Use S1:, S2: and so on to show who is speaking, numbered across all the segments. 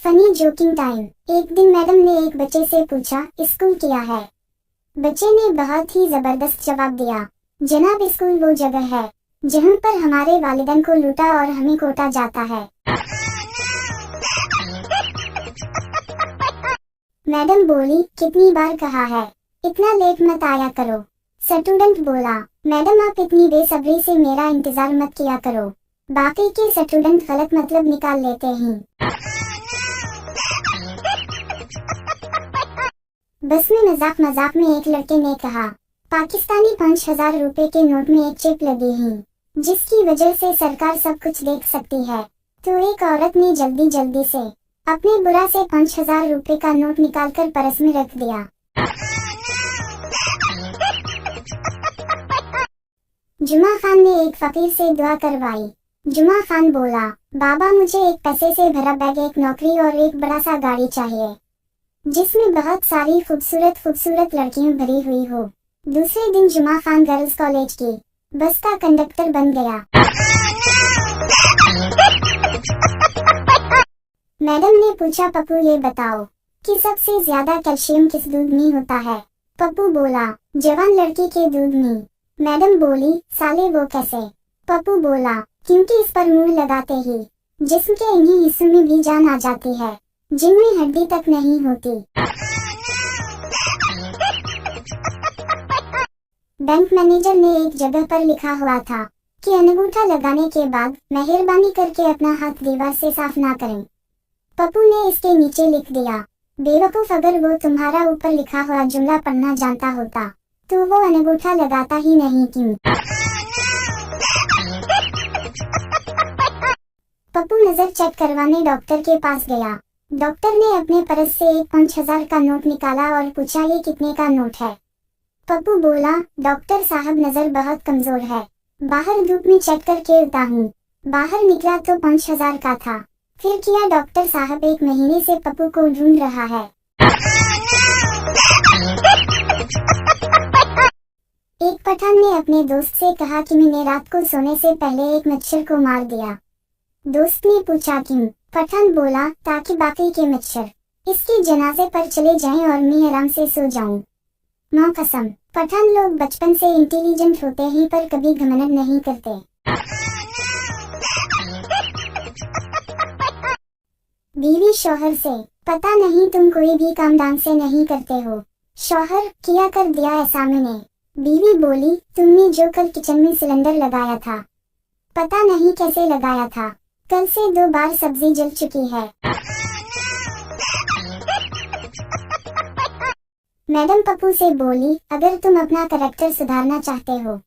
S1: Funny joking time. एक दिन madam ने एक बच्चे से पूछा, स्कूल क्या है? बच्चे ने बहुत ही जबरदस्त जवाब दिया, जनाब स्कूल वो जगह है जहाँ पर हमारे वालिदैन को लूटा और हमें कोटा जाता है। मैडम बोली, कितनी बार कहा है इतना लेट मत आया करो। स्टूडेंट बोला, मैडम आप इतनी बेसब्री से मेरा इंतजार मत किया करो, बाकी के स्टूडेंट गलत मतलब निकाल लेते हैं। बस में मजाक मजाक में एक लड़के ने कहा, पाकिस्तानी 5000 रुपए के नोट में एक चिप लगी है जिसकी वजह से सरकार सब कुछ देख सकती है। तो एक औरत ने जल्दी जल्दी से अपने बुरा से 5000 रुपए का नोट निकालकर पर्स में रख दिया। जुमा खान ने एक फकीर से दुआ करवाई। जुमा खान बोला, बाबा मुझे एक पैसे से भरा बैग, एक नौकरी और एक बड़ा सा गाड़ी चाहिए जिसमें बहुत सारी खूबसूरत खूबसूरत लड़कियां भरी हुई हो। दूसरे दिन जुमा खान गर्ल्स कॉलेज की बस का कंडक्टर बन गया। मैडम ने पूछा, पप्पू ये बताओ कि सबसे ज्यादा कैल्शियम किस दूध में होता है? पप्पू बोला, जवान लड़की के दूध में। मैडम बोली, साले वो कैसे? पप्पू बोला, क्योंकि इस पर मुंह लगाते ही जिस्म के इन्हीं हिस्सों में भी जान आ जाती है जिनमें हड्डी तक नहीं होती। बैंक मैनेजर ने एक जगह पर लिखा हुआ था कि अंगूठा लगाने के बाद मेहरबानी करके अपना हाथ दीवार से साफ ना करें। पप्पू ने इसके नीचे लिख दिया, बेवकूफ, अगर वो तुम्हारा ऊपर लिखा हुआ जुमला पढ़ना जानता होता तो वो अंगूठा लगाता ही नहीं क्यों? पप्पू नजर चेक करवाने डॉक्टर के पास गया। डॉक्टर ने अपने पर्स से एक 5000 का नोट निकाला और पूछा, ये कितने का नोट है? पप्पू बोला, डॉक्टर साहब नजर बहुत कमजोर है, बाहर धूप में चेक करके उठा हूँ। बाहर निकला तो 5000 का था। फिर किया डॉक्टर साहब 1 महीने से पप्पू को ढूंढ रहा है। एक पठान ने अपने दोस्त से कहा कि मैंने रात को सोने से पहले एक मच्छर को मार दिया। दोस्त ने पूछा क्यों? पठान बोला, ताकि बाकी के मच्छर इसके जनाजे पर चले जाएं और मैं आराम से सो जाऊं। मां कसम, पठान लोग बचपन से इंटेलिजेंट होते हैं पर कभी घमंड नहीं करते। बीवी शौहर से, पता नहीं तुम कोई भी काम ढंग से नहीं करते हो। शौहर, किया कर दिया ऐसा मैंने। बीवी बोली, तुमने जो कल किचन में सिलेंडर लगाया था, पता नहीं कैसे लगाया था, कल से 2 बार सब्जी जल चुकी है। मैडम पप्पू से बोली, अगर तुम अपना कैरेक्टर सुधारना चाहते हो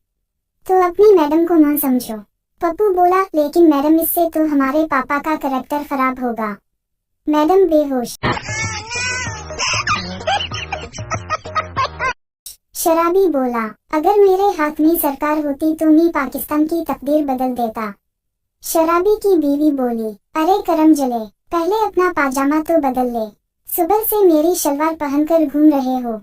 S1: तो अपनी मैडम को ना समझो। पप्पू बोला, लेकिन मैडम इससे तो हमारे पापा का कैरेक्टर खराब होगा। मैडम बेहोश। शराबी बोला, अगर मेरे हाथ में सरकार होती तो मैं पाकिस्तान की तकदीर बदल देता। शराबी की बीवी बोली, अरे करम जले, पहले अपना पाजामा तो बदल ले, सुबह से मेरी शलवार पहनकर घूम रहे हो।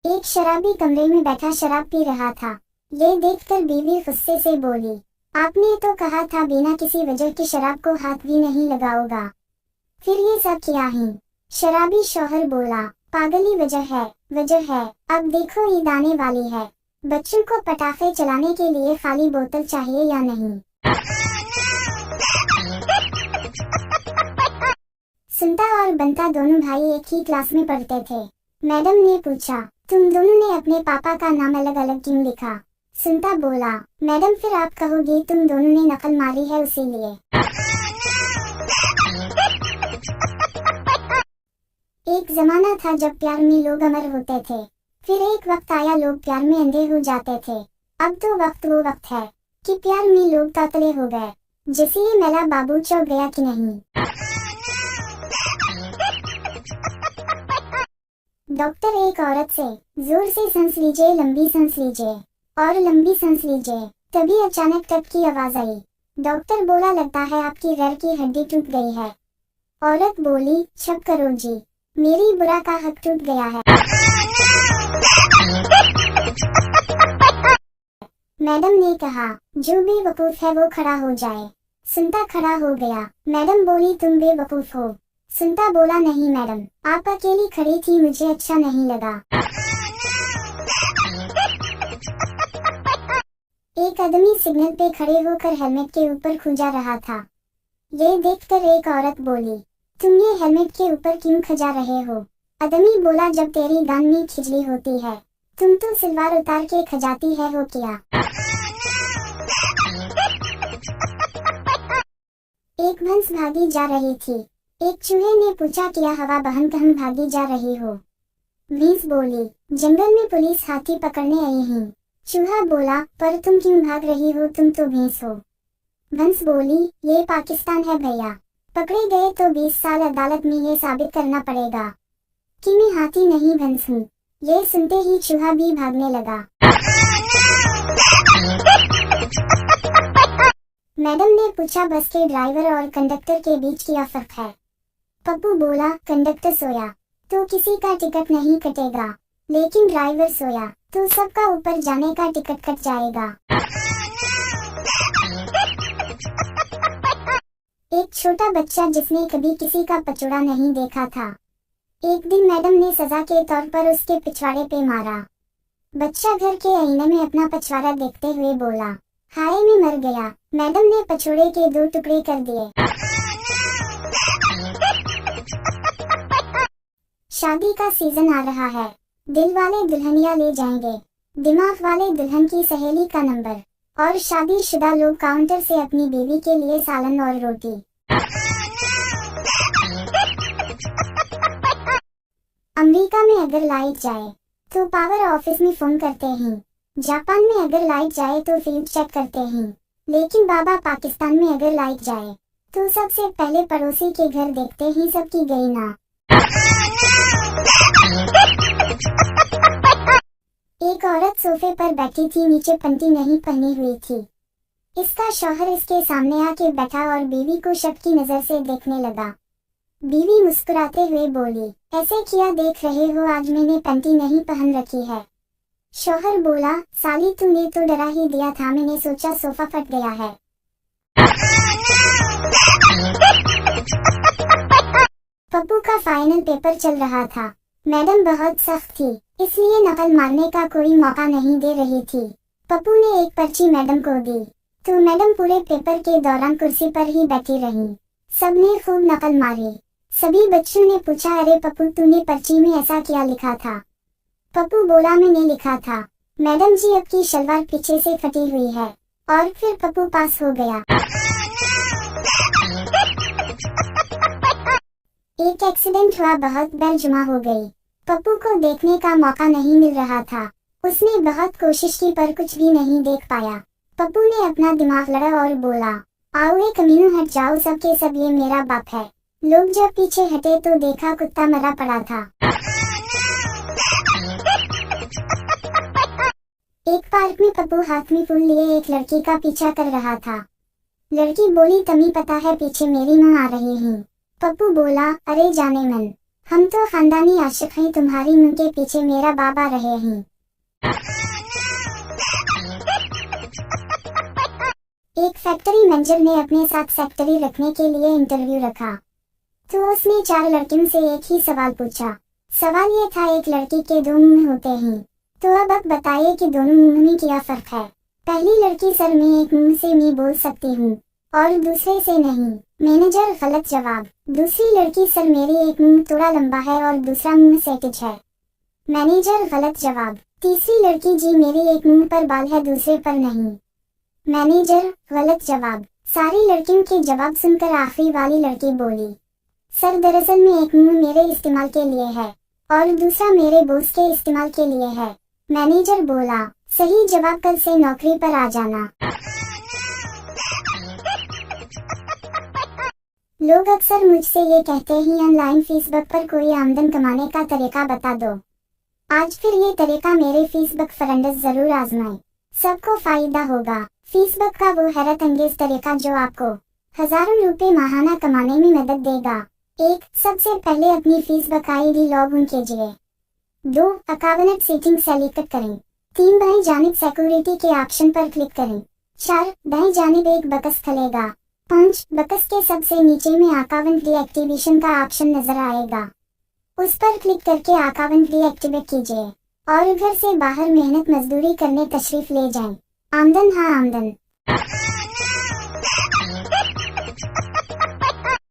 S1: एक शराबी कमरे में बैठा शराब पी रहा था। ये देखकर बीवी गुस्से से बोली, आपने तो कहा था बिना किसी वजह की शराब को हाथ भी नहीं लगाओगा, फिर ये सब क्या है? शराबी शौहर बोला, पागली वजह है, अब देखो ईद आने वाली है, बच्चों को पटाखे चलाने के लिए खाली बोतल चाहिए या नहीं? सुनता और बनता दोनों भाई एक ही क्लास में पढ़ते थे। मैडम ने पूछा, तुम दोनों ने अपने पापा का नाम अलग अलग क्यों लिखा? सुनता बोला, मैडम फिर आप कहोगी तुम दोनों ने नकल मारी है उसीलिए। एक जमाना था जब प्यार में लोग अमर होते थे, फिर एक वक्त आया लोग प्यार में अंधे हो जाते थे। अब तो वक्त वो वक्त है कि प्यार में लोग तोतले हो गए। जैसे ही मेला बाबू चौक गया कि नहीं। डॉक्टर एक औरत से, जोर से सांस लीजिए, लंबी सांस लीजिए और लंबी सांस लीजिए। तभी अचानक टप की आवाज आई। डॉक्टर बोला, लगता है आपकी रीढ़ की हड्डी टूट गई है। औरत बोली, छप करो जी, मेरी बुरा का हक टूट गया है। मैडम ने कहा, जो भी वकूफ है वो खड़ा हो जाए। सुनता खड़ा हो गया। मैडम बोली, तुम बेवकूफ हो। सुनता बोला, नहीं मैडम, आप अकेली खड़ी थी, मुझे अच्छा नहीं लगा। एक आदमी सिग्नल पे खड़े होकर हेलमेट के ऊपर खुजा रहा था। ये देखकर एक औरत बोली, तुम ये हेलमेट के ऊपर क्यों खजा रहे हो? आदमी बोला, जब तेरी गान में खिजली होती है, तुम तो सलवार उतार के खजाती है हो क्या? एक भैंस भागी जा रही थी। एक चूहे ने पूछा, क्या हवा बहन हम भागी जा रही हो? भैंस बोली, जंगल में पुलिस हाथी पकड़ने आई है। चूहा बोला, पर तुम क्यों भाग रही हो, तुम तो भैंस हो। भैंस बोली, ये पाकिस्तान है भैया, पकड़े गए तो 20 साल अदालत में ये साबित करना पड़ेगा कि मैं हाथी नहीं भैंस हूँ। ये सुनते ही चूहा भी भागने लगा। मैडम ने पूछा, बस के ड्राइवर और कंडक्टर के बीच क्या फर्क है? पप्पू बोला, कंडक्टर सोया तो किसी का टिकट नहीं कटेगा, लेकिन ड्राइवर सोया तो सबका ऊपर जाने का टिकट कट जाएगा। एक छोटा बच्चा जिसने कभी किसी का पचोड़ा नहीं देखा था, एक दिन मैडम ने सजा के तौर पर उसके पिछवाड़े पे मारा। बच्चा घर के आईने में अपना पछवाड़ा देखते हुए बोला, हाय मैं मर गया। मैडम ने पछोड़े के 2 टुकड़े कर दिए। शादी का सीजन आ रहा है। दिल वाले दुल्हनिया ले जाएंगे, दिमाग वाले दुल्हन की सहेली का नंबर, और शादीशुदा लोग काउंटर से अपनी बीवी के लिए सालन और रोटी। अमेरिका में अगर लाइट जाए तो पावर ऑफिस में फोन करते हैं। जापान में अगर लाइट जाए तो फील्ड चेक करते हैं। लेकिन बाबा पाकिस्तान में अगर लाइट जाए तो सबसे पहले पड़ोसी के घर देखते हैं सबकी गई ना। एक औरत सोफे पर बैठी थी, नीचे पंटी नहीं पहनी हुई थी। इसका शौहर इसके सामने आके बैठा और बीवी को शक की नजर से देखने लगा। बीवी मुस्कुराते हुए बोली, ऐसे क्या देख रहे हो, आज मैंने पंटी नहीं पहन रखी है। शौहर बोला, साली तुमने तो डरा ही दिया था, मैंने सोचा सोफा फट गया है। पप्पू का फाइनल पेपर चल रहा था। मैडम बहुत सख्त थी, इसलिए नकल मारने का कोई मौका नहीं दे रही थी। पप्पू ने एक पर्ची मैडम को दी तो मैडम पूरे पेपर के दौरान कुर्सी पर ही बैठी रही। सबने खूब नकल मारी। सभी बच्चों ने पूछा, अरे पप्पू तूने पर्ची में ऐसा क्या लिखा था? पप्पू बोला, मैंने लिखा था, मैडम जी आपकी शलवार पीछे से फटी हुई है। और फिर पप्पू पास हो गया। एक एक्सीडेंट हुआ, बहुत बैल जमा हो गई। पप्पू को देखने का मौका नहीं मिल रहा था। उसने बहुत कोशिश की पर कुछ भी नहीं देख पाया। पप्पू ने अपना दिमाग लड़ा और बोला, आओ कमीनों हट जाओ सबके सब, ये मेरा बाप है। लोग जब पीछे हटे तो देखा कुत्ता मरा पड़ा था। एक पार्क में पप्पू हाथ में फूल लिए एक लड़की का पीछा कर रहा था। लड़की बोली, तुम्हें पता है पीछे मेरी माँ आ रही है। पप्पू बोला, अरे जाने मन, हम तो खानदानी आशिक हैं, तुम्हारी मुंह के पीछे मेरा बाप आ रहे हैं। एक फैक्ट्री मैनेजर ने अपने साथ फैक्ट्री रखने के लिए इंटरव्यू रखा तो उसने 4 लड़कियों से एक ही सवाल पूछा। सवाल ये था, एक लड़की के 2 मुंह होते हैं, तो अब बताइए कि दोनों मुंह में क्या फर्क है? पहली लड़की, सर मैं एक मुंह से मैं बोल सकती हूँ और दूसरे से नहीं। मैनेजर, गलत जवाब। दूसरी लड़की, सर मेरी एक मुंह थोड़ा लंबा है और दूसरा मुंह सेटिज है। मैनेजर, गलत जवाब। तीसरी लड़की, जी मेरी एक मुंह पर बाल है दूसरे पर नहीं। मैनेजर, गलत जवाब। सारी लड़कियों के जवाब सुनकर आखिरी वाली लड़की बोली, सर दरअसल में एक मुंह मेरे इस्तेमाल के लिए है और दूसरा मेरे बॉस के इस्तेमाल के लिए है। मैनेजर बोला, सही जवाब, कल से नौकरी पर आ जाना। लोग अक्सर मुझसे ये कहते हैं, ऑनलाइन फेसबुक पर कोई आमदन कमाने का तरीका बता दो। आज फिर ये तरीका मेरे फेसबुक फ्रेंड्स जरूर आजमाएं, सबको फायदा होगा। फेसबुक का वो हैरत अंगेज तरीका जो आपको हजारों रुपए माहाना कमाने में मदद देगा। 1. सबसे पहले अपनी फेसबुक आईडी लॉग इन कीजिए। 2. अकाउंट सेटिंग सेलेक्ट करें। 3. बाएं जानिब सिक्योरिटी के ऑप्शन पर क्लिक करें। 4. दाएं जानिब एक बॉक्स खुलेगा, 5. बक्स के सबसे नीचे में अकाउंट डीएक्टिवेशन का ऑप्शन नजर आएगा, उस पर क्लिक करके अकाउंट डीएक्टिवेट कीजिए और घर से बाहर मेहनत मजदूरी करने तशरीफ ले जाएं। आमदन हाँ आमदन।